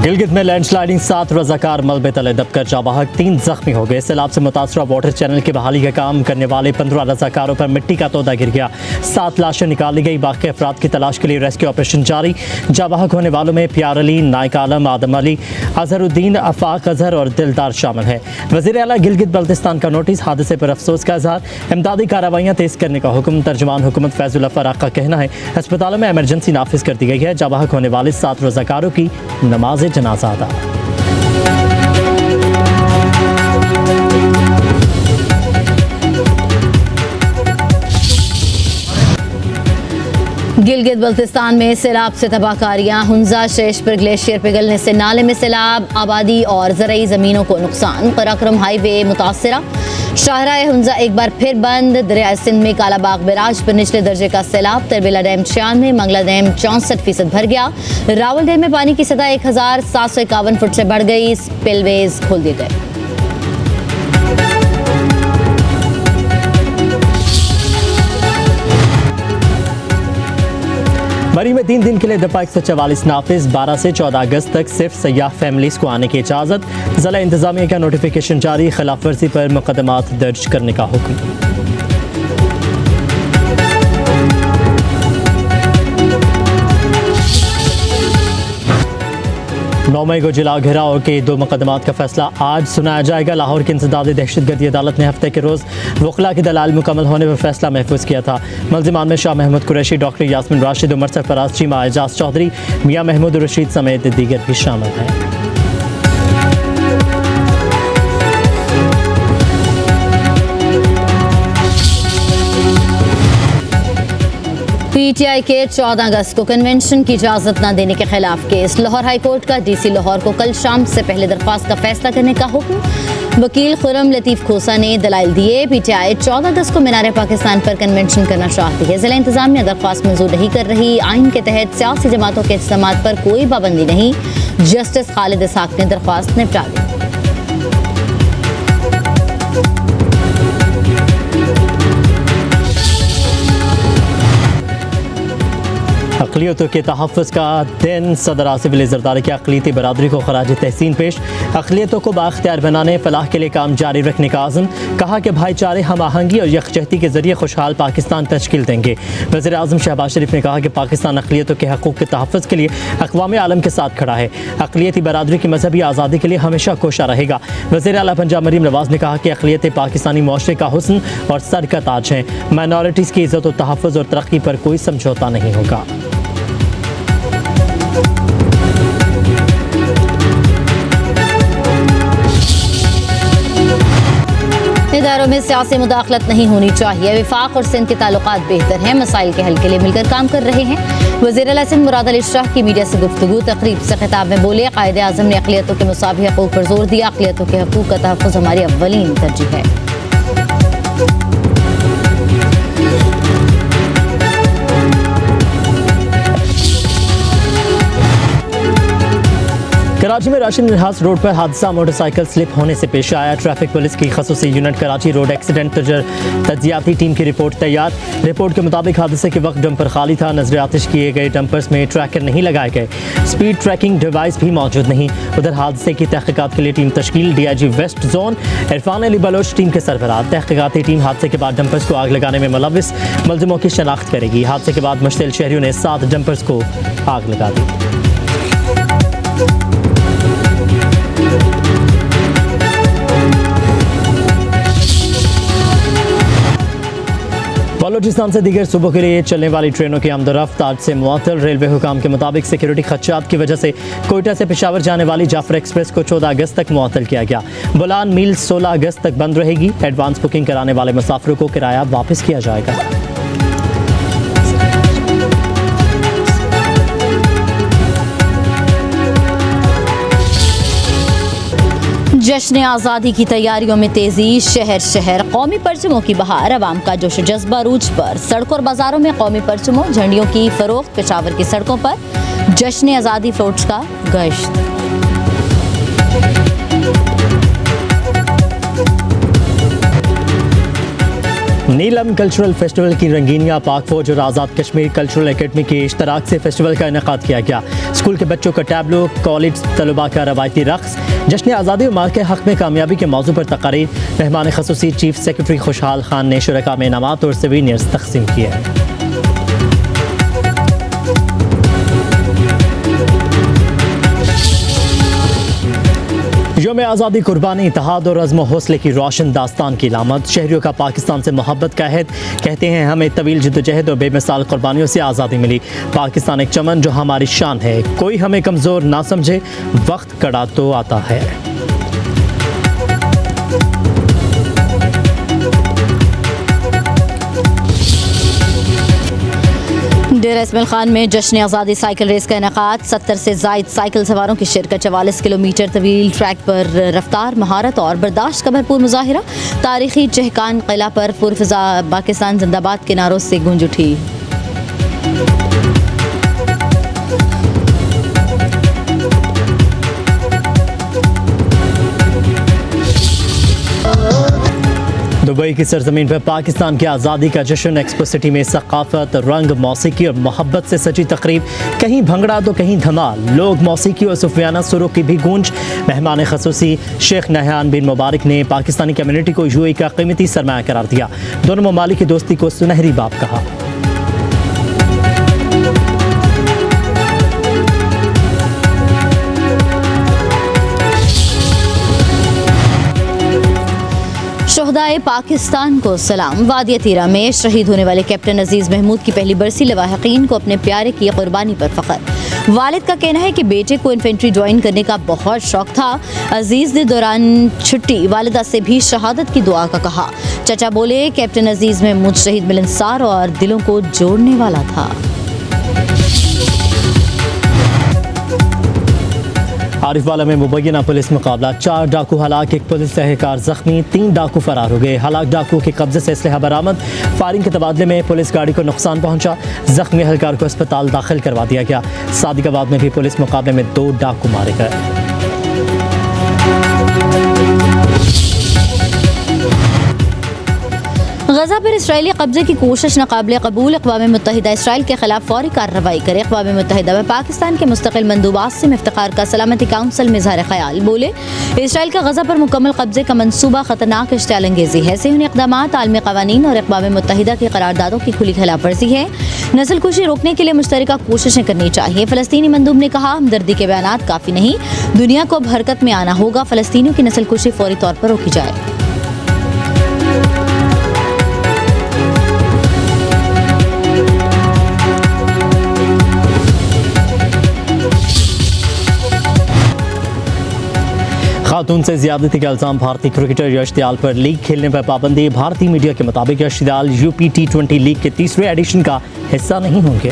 गिलगित में लैंडस्लाइडिंग 7 रजाकार मलबे तले दबकर जाबाहक 3 जख्मी हो गए। सैलाब से मुतासरा वाटर चैनल की बहाली का काम करने वाले 15 रजाकारों पर मिट्टी का तोदा गिर गया। 7 लाशें निकाली गई। बाकी अफराद की तलाश के लिए रेस्क्यू ऑपरेशन जारी। जाबाहक होने वालों में प्यार अली, नाइक आलम, आदम अली, अजहरुद्दीन, आफाक अजहर और दिलदार शामिल है। वज़ीर आला गिलगित बल्तिस्तान का नोटिस, हादसे पर अफसोस का इजहार, इमदादी कार्रवाइयाँ तेज करने का हुक्म। तर्जुमान हुकूमत फैजुल फराक का कहना है अस्पतालों में एमरजेंसी नाफिज कर दी गई है। जाबाहक होने वाले 7 रजाकारों की नमाज जनाजा अदा। गिलगित बल्तिस्तान में सैलाब से तबाहकारियाँ। हुंजा शेष पर ग्लेशियर पिघलने से नाले में सैलाब, आबादी और ज़रई ज़मीनों को नुकसान। कराक्रम हाईवे मुतासरा। शाहराह हुंजा एक बार फिर बंद। दरिया सिंध में कालाबाग बैराज पर निचले दर्जे का सैलाब। तरबेला डैम 96, मंगला डैम 64% भर गया। रावल डैम में पानी की सतह 1751 फुट से बढ़ गई। स्पिलवेज खोल दिए गए। मरी में 3 दिन के लिए दफा 144 नाफिज। 12 से 14 अगस्त तक सिर्फ सयाह फैमिलीज को आने की इजाज़त। ज़िला इंतज़ामिया का नोटिफिकेशन जारी। खिलाफ वर्जी पर मुकदमात दर्ज करने का हुक्म। 9 मई को जिला घेराव के 2 मुकदमात का फैसला आज सुनाया जाएगा। लाहौर की इंसदादी दहशतगर्दी अदालत ने हफ्ते के रोज़ वकला की दलाल मुकम्मल होने पर फैसला महफूज किया था। मुल्ज़िमान में शाह महमूद कुरैशी, डॉक्टर यास्मीन राशिद, उमर सरफराज चीमा, एजाज चौधरी, मियाँ महमूद रशीद समेत दीगर भी शामिल हैं। पीटीआई के 14 अगस्त को कन्वेंशन की इजाज़त न देने के खिलाफ केस। लाहौर हाई कोर्ट का डीसी लाहौर को कल शाम से पहले दरख्वास्त का फैसला करने का हुक्म। वकील खुरम लतीफ़ खोसा ने दलाइल दिए। पीटीआई 14 अगस्त को मीनार पाकिस्तान पर कन्वेंशन करना चाहती है। ज़िला इंतज़ामिया दरख्वास्त मंजूर नहीं कर रही। आइन के तहत सियासी जमातों के इज्तिमात पर कोई पाबंदी नहीं। जस्टिस खालिद इसहाक ने दरख्वास्त निपटा दी। अक़लियतों के तहफ़्फ़ुज़ का दिन। सदर आसिफ अली ज़रदारी की अक़लियती बरादरी को ख़राज तहसीन पेश। अक़लियतों को बाख्तियार बनाने, फ़लाह के लिए काम जारी रखने का आज़म। कहा कि भाईचारे, हम आहंगी और यकजहती के ज़रिए खुशहाल पाकिस्तान तश्कील देंगे। वज़ीर आज़म शहबाज शरीफ ने कहा कि पाकिस्तान अक़लियतों के हक़ूक़ के तहफ़्फ़ुज़ के लिए अक़वाम आलम के साथ खड़ा है। अक़लियती बरादरी की मजहबी आज़ादी के लिए हमेशा कोशा रहेगा। वज़ीर आला पंजाब मरीम नवाज़ ने कहा कि अक़लियतें पाकिस्तानी मुआशरे का हुस्न और सर का ताज हैं। माइनॉरिटीज़ की इज़्ज़त और तहफ़्फ़ुज़ और तरक्की पर कोई समझौता नहीं होगा। इदारों में सियासी मुदाखलत नहीं होनी चाहिए। वफाक और सिंध के ताल्लुकात बेहतर हैं। मसाइल के हल के लिए मिलकर काम कर रहे हैं। वज़ीर आला सिंध मुराद अली शाह की मीडिया से गुफ्तगू। तकरीब से खिताब में बोले, कायदे आज़म ने अक़लियतों के मुसावी हक़ूक़ पर जोर दिया। अक़लियतों के हक़ूक़ का तहफ़्फ़ुज़ हमारी अव्वलीन तरजीह है। कराची में राशिद मिन्हाज रोड पर हादसा। मोटरसाइकिल स्लिप होने से पेश आया। ट्रैफिक पुलिस की खसूसी यूनिट कराची रोड एक्सीडेंट तजियाती टीम की रिपोर्ट तैयार। रिपोर्ट के मुताबिक हादसे के वक्त डंपर खाली था। नजर आतिश किए गए डंपर्स में ट्रैकर नहीं लगाए गए। स्पीड ट्रैकिंग डिवाइस भी मौजूद नहीं। उधर हादसे की तहकीकात के लिए टीम तश्कील। DIG west zone Irfan Ali Baloch team के सरबराह। तहकीकाती टीम हादसे के बाद डंपर्स को आग लगाने में मुलविस मुल्ज़िमों की शनाख्त करेगी। हादसे के बाद मुश्तिल शहरियों ने 7 डंपर्स को आग लगा दी। बलोचिस्तान से दीगर सूबों के लिए चलने वाली ट्रेनों की आमदोरफ्त आज से मुअत्तल। रेलवे हुकाम के मुताबिक सिक्योरिटी खदशात की वजह से कोयटा से पेशावर जाने वाली जाफर एक्सप्रेस को 14 अगस्त तक मुअत्तल किया गया। बुलान मील 16 अगस्त तक बंद रहेगी। एडवांस बुकिंग कराने वाले मुसाफिरों को किराया वापस किया जाएगा। जश्न आज़ादी की तैयारियों में तेजी। शहर शहर कौमी परचमों की बहार। अवाम का जोश जज्बा रूज पर। सड़कों और बाजारों में कौमी परचमों, झंडियों की फरोख्त। पेशावर की सड़कों पर जश्न आज़ादी फ्लोट्स का गश्त। नीलम कल्चरल फेस्टिवल की रंगीनियां पाक फौज और आज़ाद कश्मीर कल्चरल एकेडमी के इश्तराक से फेस्टिवल का इनेकाद किया गया। स्कूल के बच्चों का टैबलो, कॉलेज तलबा का रवायती रक्स, जश्न आज़ादी और माल के हक़ में कामयाबी के मौजू पर तकारीर। मेहमान ख़ुसूसी चीफ सेक्रेटरी खुशहाल खान ने शुरका में इनामात और सवीनियर्स तक़सीम किए। यौम आज़ादी कुर्बानी, इत्तेहाद और अज़्म हौसले की रोशन दास्तान की लामत। शहरियों का पाकिस्तान से मोहब्बत का अहद, कहते हैं हमें तवील जद्दोजहद और बेमिसाल कुर्बानियों से आज़ादी मिली। पाकिस्तान एक चमन जो हमारी शान है, कोई हमें कमज़ोर ना समझे, वक्त कड़ा तो आता है। डेरा इस्माइल खान में जश्न आज़ादी साइकिल रेस का इनेकाद। 70 से ज़ायद साइकिल सवारों की शिरकत। 44 किलोमीटर तवील ट्रैक पर रफ्तार, महारत और बर्दाश्त का भरपूर मुजाहिरा। तारीखी चहकान किला पर पुरफ़िज़ा पाकिस्तान जिंदाबाद के नारों से गूंज उठी। दुबई की सरजमीन पर पाकिस्तान की आज़ादी का जश्न। एक्सपो सिटी में सकाफत, रंग, मौसीकी और मोहब्बत से सजी तकरीब। कहीं भंगड़ा तो कहीं धमाल, लोग मौसीकी और सूफियाना सुरों की भी गूंज। मेहमान ख़ुसूसी शेख नहयान बिन मुबारक ने पाकिस्तानी कम्युनिटी को यूएई का कीमती सरमाया करार दिया। दोनों ममालिक की दोस्ती को सुनहरी बाब कहा। शोहदाए पाकिस्तान को सलाम। वादिया तीरा में शहीद होने वाले कैप्टन अजीज़ महमूद की पहली बरसी लवाहिकीन को अपने प्यारे की कुर्बानी पर फ़ख्र। वालिद का कहना है कि बेटे को इन्फेंट्री ज्वाइन करने का बहुत शौक था। अजीज़ ने दौरान छुट्टी वालिदा से भी शहादत की दुआ का कहा। चचा बोले, कैप्टन अजीज़ महमूद शहीद मिलनसार और दिलों को जोड़ने वाला था। आरिफवाला में मुबैना पुलिस मुकाबला। 4 डाकू हलाक, 1 पुलिस एहलकार जख्मी, 3 डाकू फरार हो गए। हलाक डाकू के कब्जे से असलहा बरामद। फायरिंग के तबादले में पुलिस गाड़ी को नुकसान पहुंचा। जख्मी एहलकार को अस्पताल दाखिल करवा दिया गया। सादिकाबाद में भी पुलिस मुकाबले में 2 डाकू मारे गए। गजा पर इसराइली कब्जे की कोशिश नाकाबिल कबूल। अक़वाम मुत्तहिदा इसराइल के खिलाफ फौरी कार्रवाई करे। अक़वाम मुत्तहिदा में पाकिस्तान के मुस्तकिल मंदूबात से इफ्तिखार का सलामती काउंसिल में इज़हार ख्याल। बोले, इसराइल का गजा पर मुकम्मल कब्जे का मंसूबा खतरनाक इश्तिआल अंगेज़ी है। सेहूनी इक़दामात आलमी क़वानीन और अक़वाम मुत्तहिदा की करारदादों की खुली खिलाफ वर्जी है। नस्लकुशी रोकने के लिए मुश्तरका कोशिशें करनी चाहिए। फ़लस्तीनी मंदूब ने कहा, हमदर्दी के बयानात काफ़ी नहीं, दुनिया को अब हरकत में आना होगा। फ़लस्तीनियों की नस्लकुशी फौरी तौर पर रोकी जाए। खातून से ज़्यादती का इल्ज़ाम। भारतीय क्रिकेटर यश दयाल पर लीग खेलने पर पाबंदी। भारतीय मीडिया के मुताबिक यश दयाल यूपी T20 लीग के 3रे एडिशन का हिस्सा नहीं होंगे।